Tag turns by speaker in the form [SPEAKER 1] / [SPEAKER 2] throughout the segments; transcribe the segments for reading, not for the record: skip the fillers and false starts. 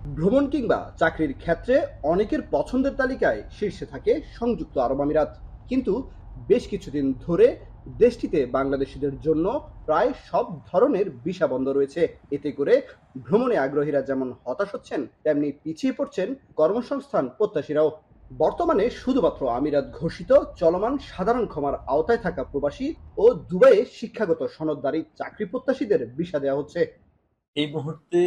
[SPEAKER 1] ভ্রমণ কিংবা চাকরির ক্ষেত্রে অনেকের পছন্দের তালিকায় শীর্ষে থাকে সংযুক্ত আরব আমিরাত। কিন্তু বেশ কিছুদিন ধরে দেশটিতে বাংলাদেশিদের জন্য প্রায় সব ধরনের ভিসা বন্ধ রয়েছে। এতে করে ভ্রমণে আগ্রহীরা যেমন হতাশ হচ্ছেন, তেমনি পিছিয়ে পড়ছেন কর্মসংস্থান প্রত্যাশীরাও। বর্তমানে শুধুমাত্র আমিরাত ঘোষিত চলমান সাধারণ ক্ষমার আওতায় থাকা প্রবাসী ও দুবাইয়ে শিক্ষাগত সনদধারী চাকরি প্রত্যাশীদের ভিসা দেওয়া হচ্ছে।
[SPEAKER 2] এই মুহূর্তে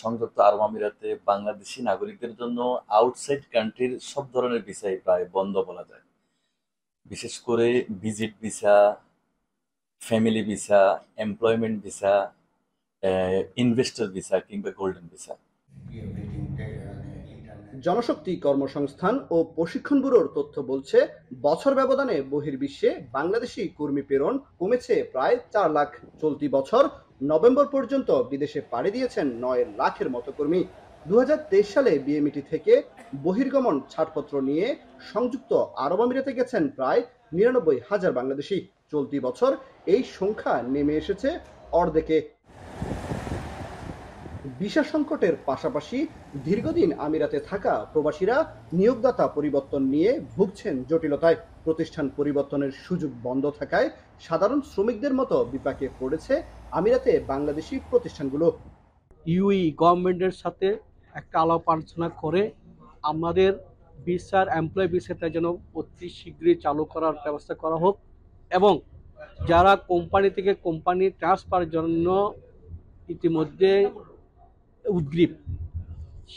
[SPEAKER 2] সংযুক্ত আরব আমিরাতে বাংলাদেশি নাগরিকদের জন্য আউটসাইড কান্ট্রির সব ধরনের ভিসাই প্রায় বন্ধ বলা যায়। বিশেষ করে visit visa, family visa, employment visa, investor visa কিংবা গোল্ডেন ভিসা।
[SPEAKER 1] জনশক্তি কর্মসংস্থান ও প্রশিক্ষণ ব্যুরোর তথ্য বলছে, বছর ব্যবধানে বহির্বিশ্বে বাংলাদেশি কর্মী প্রেরণ কমেছে প্রায় 4 লাখ। চলতি বছর নভেম্বর পর্যন্ত বিদেশে পাড়ি দিয়েছেন 9 লাখের মতো কর্মী। 2023 সালে বিএমইটি থেকে বহির্গমন ছাড়পত্র নিয়ে সংযুক্ত আরব আমিরাতে গেছেন প্রায় 99,000 বাংলাদেশি। চলতি বছর এই সংখ্যা নেমে এসেছে অর্ধেকে। ভিসা সংকটের পাশাপাশি দীর্ঘদিন আমিরাতে থাকা প্রবাসীরা নিয়োগদাতা পরিবর্তন নিয়ে ভুগছেন জটিলতায়। প্রতিষ্ঠান পরিবর্তনের সুযোগ বন্ধ থাকায় সাধারণ শ্রমিকদের মতো বিপাকে পড়েছে আমিরাতে বাংলাদেশি প্রতিষ্ঠানগুলো।
[SPEAKER 3] ইউই গভর্নমেন্টের সাথে একটা আলাপ আলোচনা করে আমাদের ভিসার এমপ্লয় ভিসাটা যেন অতি শীঘ্রই চালু করার ব্যবস্থা করা হোক, এবং যারা কোম্পানি থেকে কোম্পানি ট্রান্সফারের জন্য ইতিমধ্যে উদ্গ্রীব,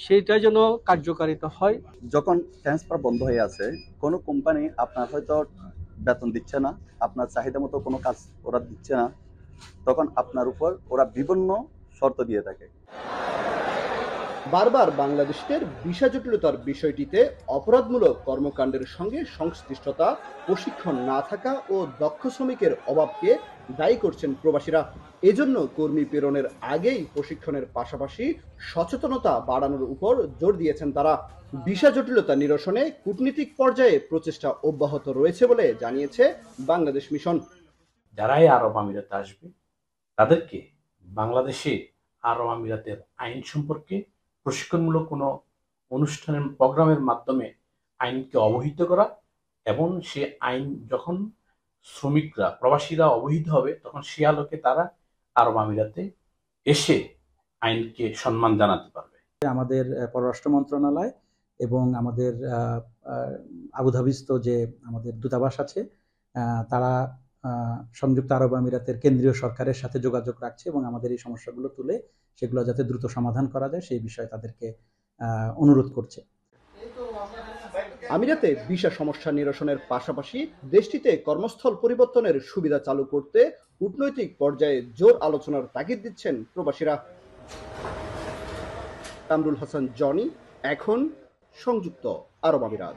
[SPEAKER 3] সেটা যেন কার্যকারিতা হয়।
[SPEAKER 4] যখন ট্রান্সফার বন্ধ হয়ে আছে, কোনো কোম্পানি আপনার হয়তো বেতন দিচ্ছে না, আপনার চাহিদা মতো কোনো কাজ ওরা দিচ্ছে না, তখন আপনার উপর ওরা বিভিন্ন শর্ত দিয়ে থাকে।
[SPEAKER 1] বারবার বাংলাদেশের ভিসা জটিলতার বিষয়টিতে অপরাধমূলক কর্মকাণ্ডের সঙ্গে সংশ্লিষ্টতা, প্রশিক্ষণ না থাকা ও দক্ষ শ্রমিকের অভাবকে দায়ী করছেন প্রবাসীরা। এজন্য কর্মী প্রেরণের আগেই প্রশিক্ষণের পাশাপাশি সচেতনতা বাড়ানোর উপর জোর দিয়েছেন তারা। ভিসা জটিলতা নিরসনে কূটনীতিক পর্যায়ে প্রচেষ্টা অব্যাহত রয়েছে বলে জানিয়েছে বাংলাদেশ মিশন।
[SPEAKER 5] যারাই আরব আমিরাতে আসবে তাদেরকে বাংলাদেশে আরব আমিরাতের আইন সম্পর্কে প্রশিক্ষণমূলক কোনো অনুষ্ঠানের প্রোগ্রামের মাধ্যমে আইনকে অবহিত করা, এবং সে আইন যখন শ্রমিকরা প্রবাসীরা অবহিত হবে তখন সে আলোকে তারা আরব আমিরাতে এসে আইনকে সম্মান জানাতে পারবে।
[SPEAKER 6] আমাদের পররাষ্ট্র মন্ত্রণালয় এবং আমাদের আবুধাবিস্থ যে আমাদের দূতাবাস আছে, তারা সংযুক্ত আরব আমিরাতের কেন্দ্রীয় সরকারের সাথে যোগাযোগ রাখছে এবং আমাদের এই সমস্যাগুলো তুলে সেগুলো যাতে দ্রুত সমাধান করা যায় সেই বিষয়ে তাদেরকে অনুরোধ করছে।
[SPEAKER 1] আমিরাতে ভিসা সমস্যা নিরসনের পাশাপাশি দেশটিতে কর্মস্থল পরিবর্তনের সুবিধা চালু করতে কূটনৈতিক পর্যায়ে জোর আলোচনার তাগিদ দিচ্ছেন প্রবাসীরা। কামরুল হাসান জনি, এখন সংযুক্ত আরব আমিরাত।